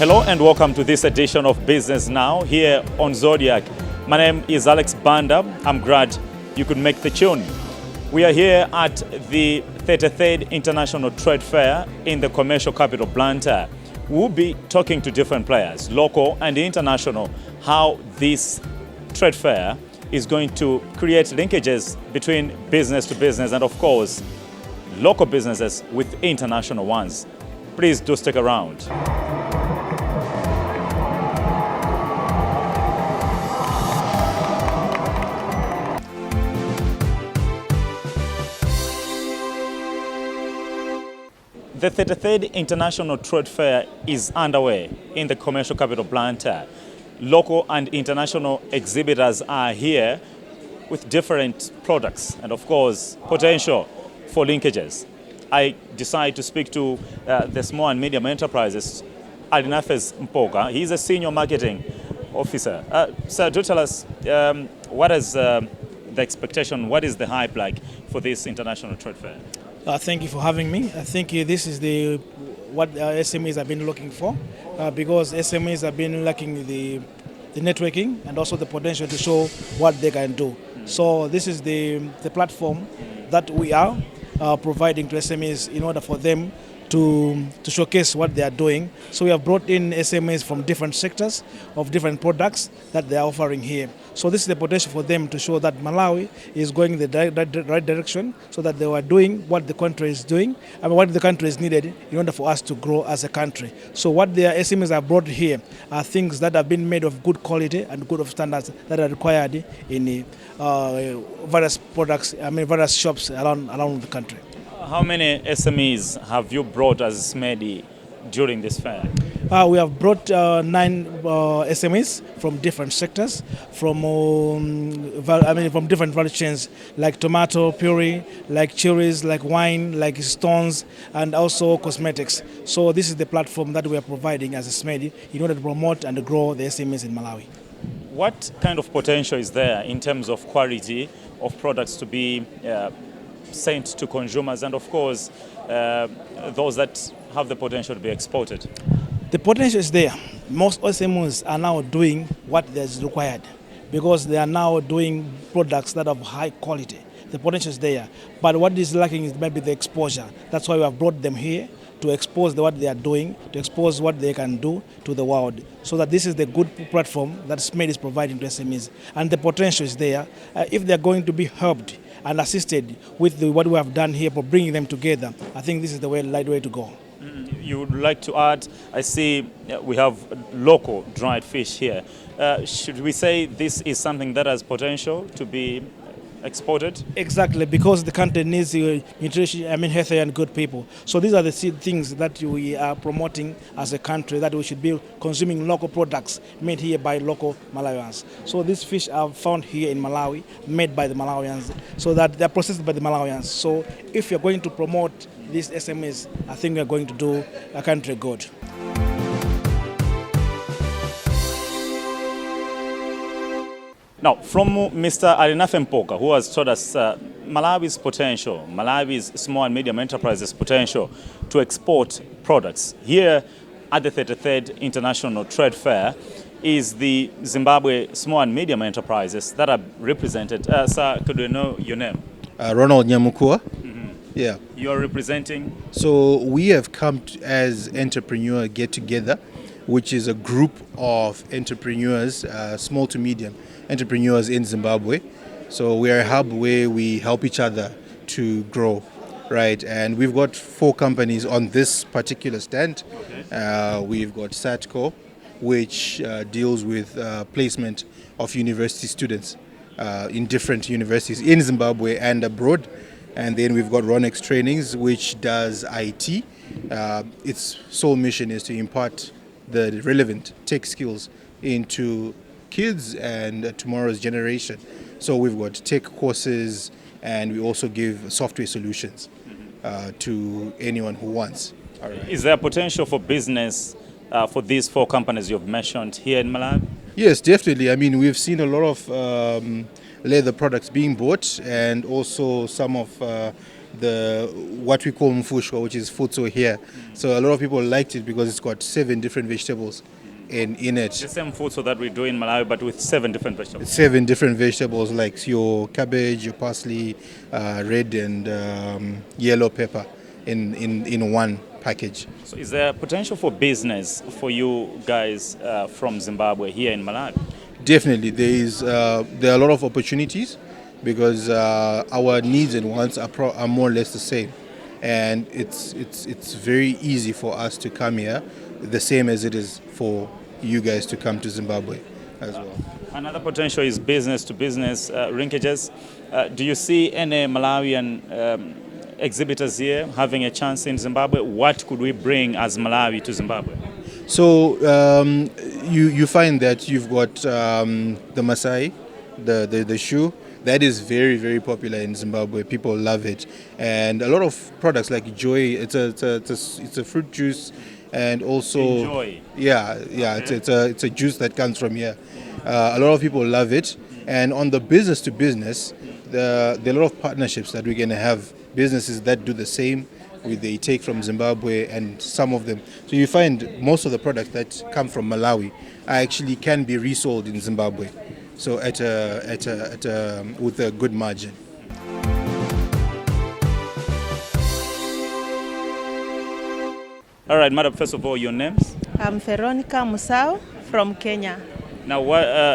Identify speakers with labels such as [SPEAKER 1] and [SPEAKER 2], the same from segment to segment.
[SPEAKER 1] Hello and welcome to this edition of Business Now here on Zodiak. My name is Banda. I'm glad you could make the tune. We are here at the 33rd International Trade Fair in the commercial capital Banda. We'll be talking to different players, local and international, how this trade fair is going to create linkages between business to business and, of course, local businesses with international ones. Please do stick around. The 33rd International Trade Fair is underway in the commercial capital Blantyre. Local and international exhibitors are here with different products and, of course, potential for linkages. I decided to speak to the small and medium enterprises, Alinafes Mpoka. He's a senior marketing officer. Sir, do tell us what is the expectation, what is the hype like for this international trade fair?
[SPEAKER 2] Thank you for having me. I think this is what SMEs have been looking for because SMEs have been lacking the networking and also the potential to show what they can do. So this is the platform that we are providing to SMEs in order for them to showcase what they are doing. So we have brought in SMEs from different sectors of different products that they are offering here. So this is the potential for them to show that Malawi is going in the right direction, so that they are doing what the country is doing and what the country is needed in order for us to grow as a country. So what the SMEs have brought here are things that have been made of good quality and good of standards that are required in various products, various shops around the country.
[SPEAKER 1] How many SMEs have you brought as SMEDI during this fair?
[SPEAKER 2] We have brought 9 SMEs from different sectors, from different value chains, like tomato puree, like cherries, like wine, like stones, and also cosmetics. So this is the platform that we are providing as a SMEDI in order to promote and grow the SMEs in Malawi.
[SPEAKER 1] What kind of potential is there in terms of quality of products to be sent to consumers and, of course, those that have the potential to be exported?
[SPEAKER 2] The potential is there. Most SMEs are now doing what is required because they are now doing products that are of high quality. The potential is there. But what is lacking is maybe the exposure. That's why we have brought them here to expose what they are doing, to expose what they can do to the world. So that this is the good platform that SMED is providing to SMEs. And the potential is there. If they are going to be helped and assisted with what we have done here for bringing them together, I think this is the right way to go.
[SPEAKER 1] You would like to add, I see we have local dried fish here. Should we say this is something that has potential to be exported?
[SPEAKER 2] Exactly, because the country needs nutrition, healthy and good people. So these are the things that we are promoting as a country, that we should be consuming local products made here by local Malawians. So these fish are found here in Malawi, made by the Malawians, so that they are processed by the Malawians. So if you're going to promote these SMEs, I think we're going to do a country good.
[SPEAKER 1] Now, from Mr. Alinafe Mpoka, who has told us Malawi's potential, Malawi's small and medium enterprises' potential to export products, here at the 33rd International Trade Fair is the Zimbabwe small and medium enterprises that are represented. Sir, could we know your name?
[SPEAKER 3] Ronald Nyamukua. Yeah.
[SPEAKER 1] You are representing?
[SPEAKER 3] So we have come as Entrepreneur Get Together, which is a group of entrepreneurs, small to medium entrepreneurs in Zimbabwe. So we are a hub where we help each other to grow, right? And we've got 4 companies on this particular stand. Okay. We've got SATCO, which deals with placement of university students in different universities in Zimbabwe and abroad. And then we've got Ronex Trainings, which does IT. Its sole mission is to impart the relevant tech skills into kids and tomorrow's generation. So we've got tech courses, and we also give software solutions to anyone who wants.
[SPEAKER 1] All right. Is there potential for business for these 4 companies you've mentioned here in Malawi?
[SPEAKER 3] Yes, definitely. We've seen a lot of leather products being bought, and also some of what we call mfushwa, which is futso here. So a lot of people liked it because it's got 7 different vegetables in it.
[SPEAKER 1] The same food so that we do in Malawi, but with 7 different vegetables.
[SPEAKER 3] 7 different vegetables like your cabbage, your parsley, red and yellow pepper in one package.
[SPEAKER 1] So is there potential for business for you guys from Zimbabwe here in Malawi?
[SPEAKER 3] Definitely, there are a lot of opportunities because our needs and wants are more or less the same, and it's very easy for us to come here, the same as it is for you guys to come to Zimbabwe as well.
[SPEAKER 1] Another potential is business to business linkages. Do you see any Malawian exhibitors here having a chance in Zimbabwe? What could we bring as Malawi to Zimbabwe?
[SPEAKER 3] So you find that you've got the Masai, the shoe. That is very, very popular in Zimbabwe. People love it, and a lot of products like Joy. It's a fruit juice, and also
[SPEAKER 1] Enjoy.
[SPEAKER 3] Yeah.
[SPEAKER 1] Okay.
[SPEAKER 3] It's a juice that comes from here. A lot of people love it, and on the business to business, there are a lot of partnerships that we're going to have. Businesses that do the same, they take from Zimbabwe, and some of them. So you find most of the products that come from Malawi actually can be resold in Zimbabwe. So with a good margin.
[SPEAKER 1] All right, madam, first of all, your names?
[SPEAKER 4] I'm Veronica Musau from Kenya.
[SPEAKER 1] Now,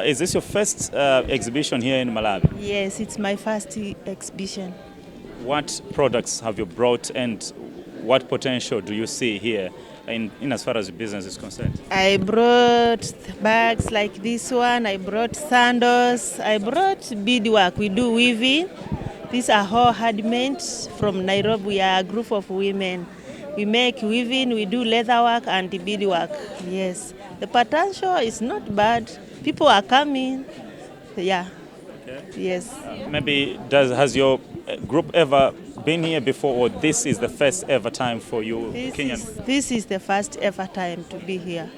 [SPEAKER 1] is this your first exhibition here in Malawi?
[SPEAKER 4] Yes, it's my first exhibition.
[SPEAKER 1] What products have you brought and what potential do you see here in as far as the business is concerned?
[SPEAKER 4] I brought bags like this one, I brought sandals, I brought beadwork. We do weaving. These are all handmade from Nairobi. We are a group of women. We make weaving, we do leatherwork and beadwork. Yes, the potential is not bad. People are coming. Yeah.
[SPEAKER 1] Okay.
[SPEAKER 4] Yes.
[SPEAKER 1] Maybe has your group ever been here before, or this is the first ever time for you, Kenyan?
[SPEAKER 4] This is the first ever time to be here.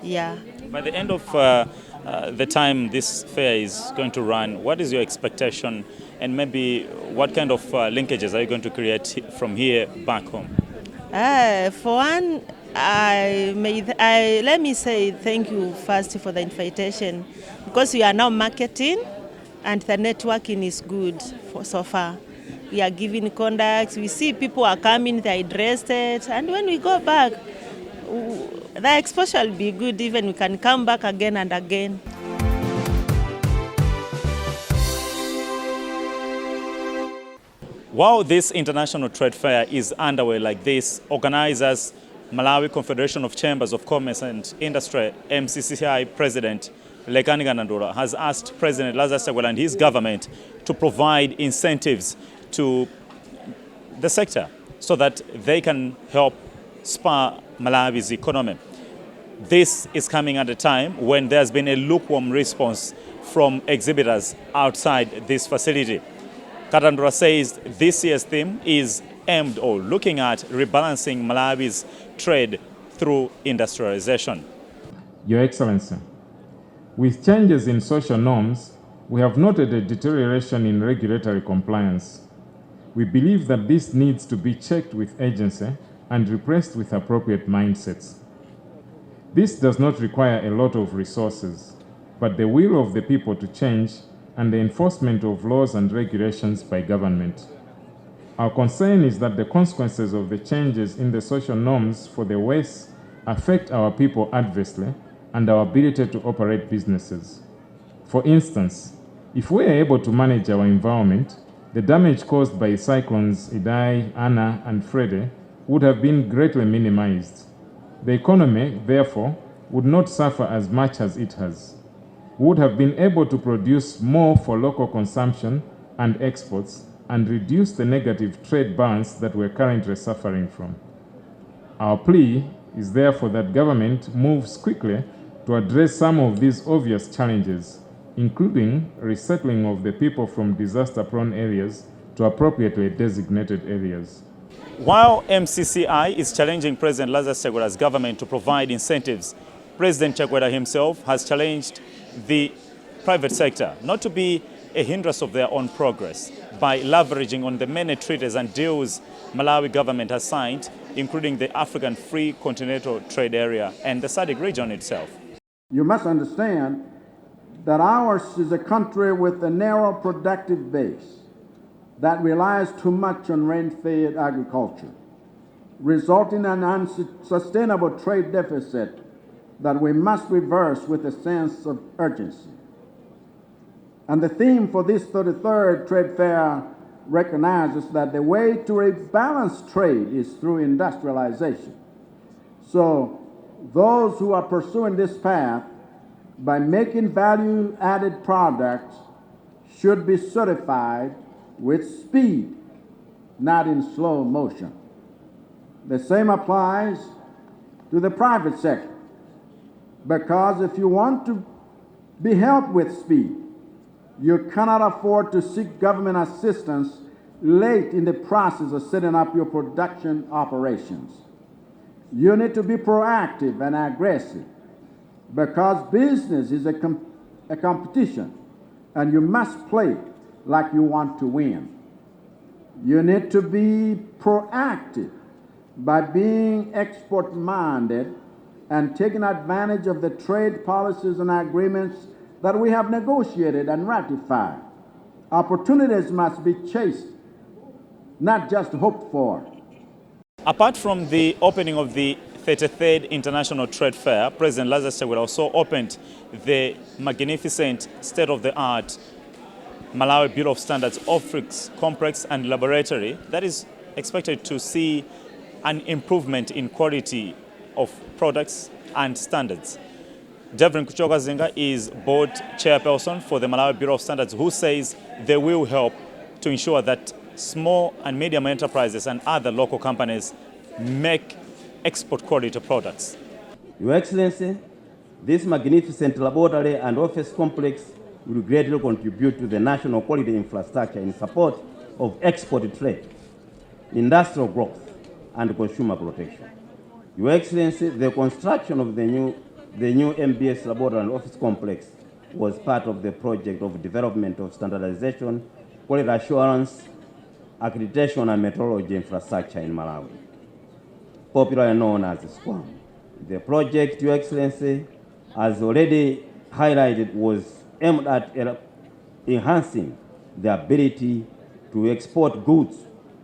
[SPEAKER 4] Yeah.
[SPEAKER 1] By the end of the time this fair is going to run, what is your expectation, and maybe what kind of linkages are you going to create from here back home?
[SPEAKER 4] For one, let me say thank you first for the invitation, because we are now marketing and the networking is good so far. We are giving contacts, we see people are coming, they are interested, and when we go back, the exposure will be good, even we can come back again and again.
[SPEAKER 1] While this international trade fair is underway like this, organizers, Malawi Confederation of Chambers of Commerce and Industry, MCCI President Lekani Ganandula, has asked President Lazarus Chakwera and his government to provide incentives to the sector so that they can help spur Malawi's economy. This is coming at a time when there's been a lukewarm response from exhibitors outside this facility. Katandura says this year's theme is aimed or looking at rebalancing Malawi's trade through industrialization.
[SPEAKER 5] Your Excellency, with changes in social norms, we have noted a deterioration in regulatory compliance. We believe that this needs to be checked with agency and repressed with appropriate mindsets. This does not require a lot of resources, but the will of the people to change and the enforcement of laws and regulations by government. Our concern is that the consequences of the changes in the social norms for the West affect our people adversely and our ability to operate businesses. For instance, if we are able to manage our environment, the damage caused by cyclones Idai, Anna, and Freddy would have been greatly minimized. The economy, therefore, would not suffer as much as it has. We would have been able to produce more for local consumption and exports and reduce the negative trade balance that we're currently suffering from. Our plea is therefore that government moves quickly to address some of these obvious challenges, including resettling of the people from disaster-prone areas to appropriately designated areas.
[SPEAKER 1] While MCCI is challenging President Lazarus Chakwera's government to provide incentives, President Chakwera himself has challenged the private sector not to be a hindrance of their own progress. by leveraging on the many treaties and deals Malawi government has signed, including the African Free Continental Trade Area and the Zodiak region itself.
[SPEAKER 6] You must understand that ours is a country with a narrow productive base that relies too much on rain-fed agriculture, resulting in an unsustainable trade deficit that we must reverse with a sense of urgency. And the theme for this 33rd Trade Fair recognizes that the way to rebalance trade is through industrialization. So those who are pursuing this path by making value-added products should be certified with speed, not in slow motion. The same applies to the private sector, because if you want to be helped with speed, you cannot afford to seek government assistance late in the process of setting up your production operations. You need to be proactive and aggressive, because business is a competition, and you must play like you want to win. You need to be proactive by being export-minded and taking advantage of the trade policies and agreements that we have negotiated and ratified. Opportunities must be chased, not just hoped for.
[SPEAKER 1] Apart from the opening of the 33rd International Trade Fair, President Lazarus Chakwera also opened the magnificent state-of-the-art Malawi Bureau of Standards Office Complex and Laboratory that is expected to see an improvement in quality of products and standards. Devin Kuchokazinga is board chairperson for the Malawi Bureau of Standards, who says they will help to ensure that small and medium enterprises and other local companies make export quality products.
[SPEAKER 7] Your Excellency, this magnificent laboratory and office complex will greatly contribute to the national quality infrastructure in support of export trade, industrial growth, and consumer protection. Your Excellency, the construction of the new MBS laboratory and office complex was part of the project of development of standardization, quality assurance, accreditation, and metrology infrastructure in Malawi, popularly known as SQUAM. The project, Your Excellency, as already highlighted, was aimed at enhancing the ability to export goods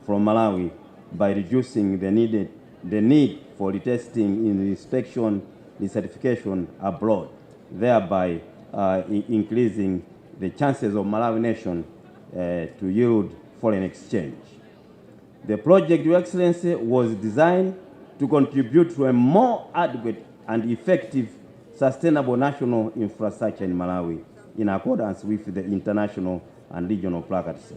[SPEAKER 7] from Malawi by reducing the need for retesting in inspection, certification abroad, thereby increasing the chances of Malawi nation to yield foreign exchange. The project, Your Excellency, was designed to contribute to a more adequate and effective sustainable national infrastructure in Malawi in accordance with the international and regional practices.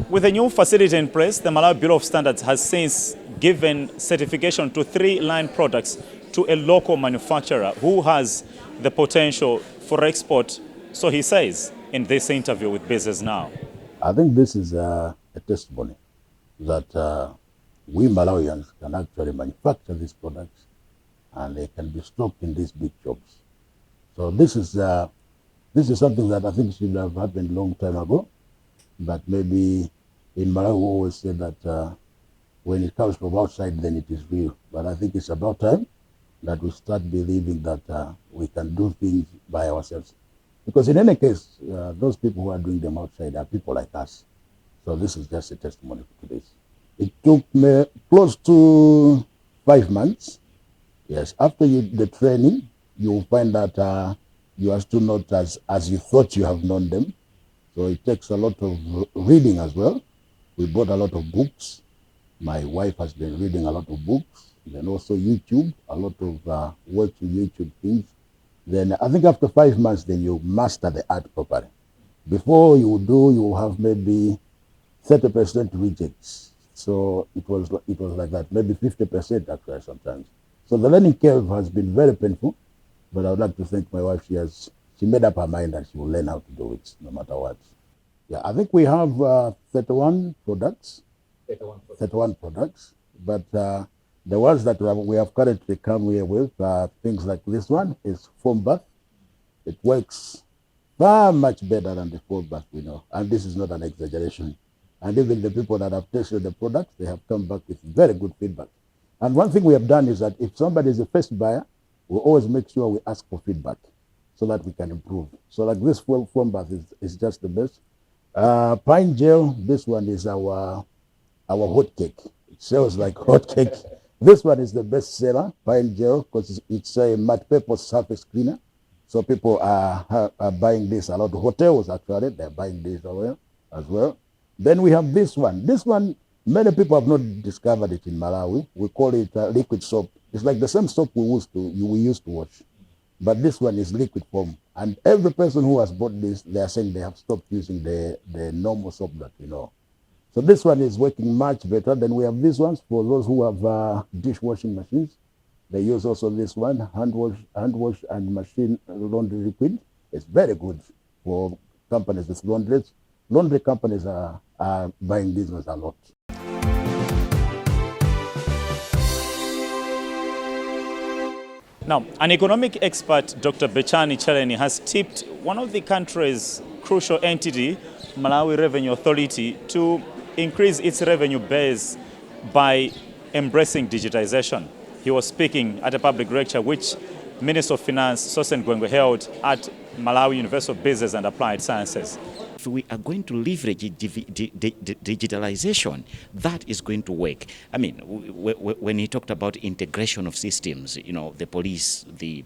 [SPEAKER 1] With a new facility in place, the Malawi Bureau of Standards has since given certification to 3 line products to a local manufacturer who has the potential for export, so he says in this interview with Business Now.
[SPEAKER 8] I think this is a testimony that we Malawians can actually manufacture these products and they can be stocked in these big shops. So this is something that I think should have happened a long time ago, but maybe in Malawi we always say that when it comes from outside, then it is real. But I think it's about time that we start believing that we can do things by ourselves. Because in any case, those people who are doing them outside are people like us. So this is just a testimony to this. It took me close to 5 months. Yes, after the training, you will find that you are still not as you thought you have known them. So it takes a lot of reading as well. We bought a lot of books. My wife has been reading a lot of books. Then also YouTube, a lot of watching YouTube things. Then I think after 5 months, then you master the art properly. Before you will have maybe 30% rejects. So it was like that, maybe 50% actually sometimes. So the learning curve has been very painful, but I would like to thank my wife. She made up her mind that she will learn how to do it no matter what. Yeah, I think we have 31 products. 31 products, but the ones that we have currently come here with things like this one is foam bath, It works far much better than the full bath we know. And this is not an exaggeration. And even the people that have tested the product, they have come back with very good feedback. And one thing we have done is that if somebody is a first buyer, we always make sure we ask for feedback so that we can improve. So like this foam bath is just the best. Pine gel, this one is our hot cake. It sells like hot cake. This one is the best seller, pine gel, because it's a matte paper surface cleaner. So people are buying this a lot. Hotels actually, they're buying this as well. Then we have this one. This one, many people have not discovered it in Malawi. We call it liquid soap. It's like the same soap we used to wash. But this one is liquid form. And every person who has bought this, they are saying they have stopped using the normal soap that we know. So this one is working much better. Then we have these ones for those who have dishwashing machines. They use also this one, hand wash and machine laundry liquid. It's very good for companies with laundries. Laundry companies are buying this one a lot.
[SPEAKER 1] Now, an economic expert, Dr. Bechani Cheleni, has tipped one of the country's crucial entity, Malawi Revenue Authority, to increase its revenue base by embracing digitization. He was speaking at a public lecture which Minister of Finance, Sosen Gwengwe, held at Malawi University of Business and Applied Sciences.
[SPEAKER 9] If we are going to leverage digitalization, that is going to work. I mean, when he talked about integration of systems, you know, the police, the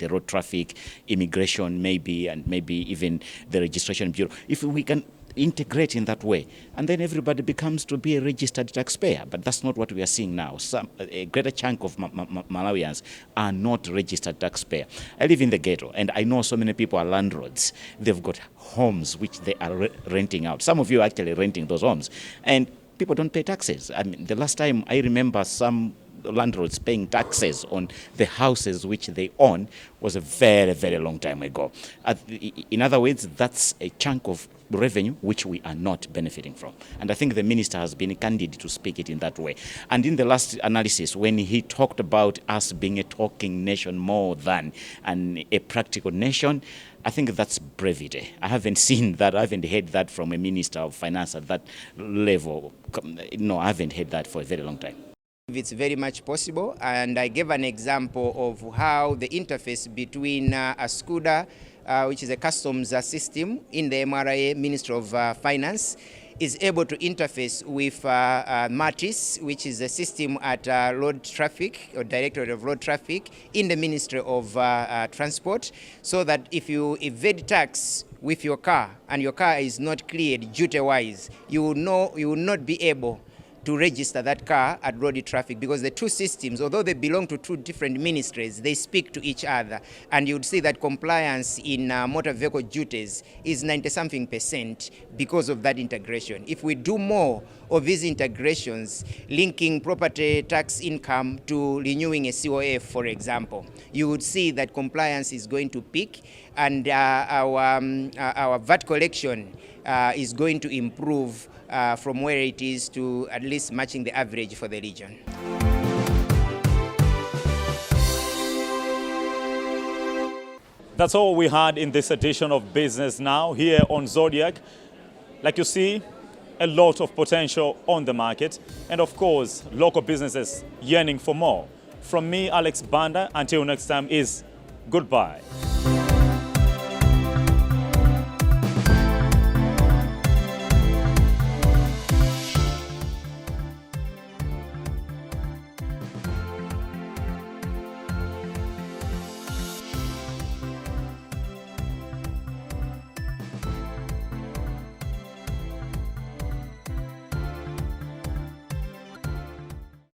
[SPEAKER 9] road traffic, immigration maybe, and maybe even the registration bureau, if we can integrate in that way, and then everybody becomes to be a registered taxpayer. But that's not what we are seeing now. A greater chunk of Malawians are not registered taxpayer. I live in the ghetto, and I know so many people are landlords. They've got homes which they are renting out. Some of you are actually renting those homes, and people don't pay taxes. I mean, the last time I remember some landlords paying taxes on the houses which they own was a very, very long time ago. In other words, that's a chunk of revenue which we are not benefiting from. And I think the minister has been candid to speak it in that way. And in the last analysis, when he talked about us being a talking nation more than a practical nation, I think that's brevity. I haven't seen that. I haven't heard that from a minister of finance at that level. No, I haven't heard that for a very long time.
[SPEAKER 10] It's very much possible, and I gave an example of how the interface between a SCUDA, which is a customs system in the MRA, Ministry of Finance, is able to interface with MATIS, which is a system at Road Traffic, or Directorate of Road Traffic, in the Ministry of Transport, so that if you evade tax with your car, and your car is not cleared duty-wise, you will not be able to register that car at road traffic, because the two systems, although they belong to two different ministries, they speak to each other. And you would see that compliance in motor vehicle duties is 90-something% because of that integration. If we do more of these integrations, linking property tax income to renewing a COF, for example, you would see that compliance is going to peak, and our VAT collection is going to improve from where it is to at least matching the average for the region.
[SPEAKER 1] That's all we had in this edition of Business Now here on Zodiac. Like you see, a lot of potential on the market, and of course, local businesses yearning for more. From me, Alex Banda, until next time is goodbye.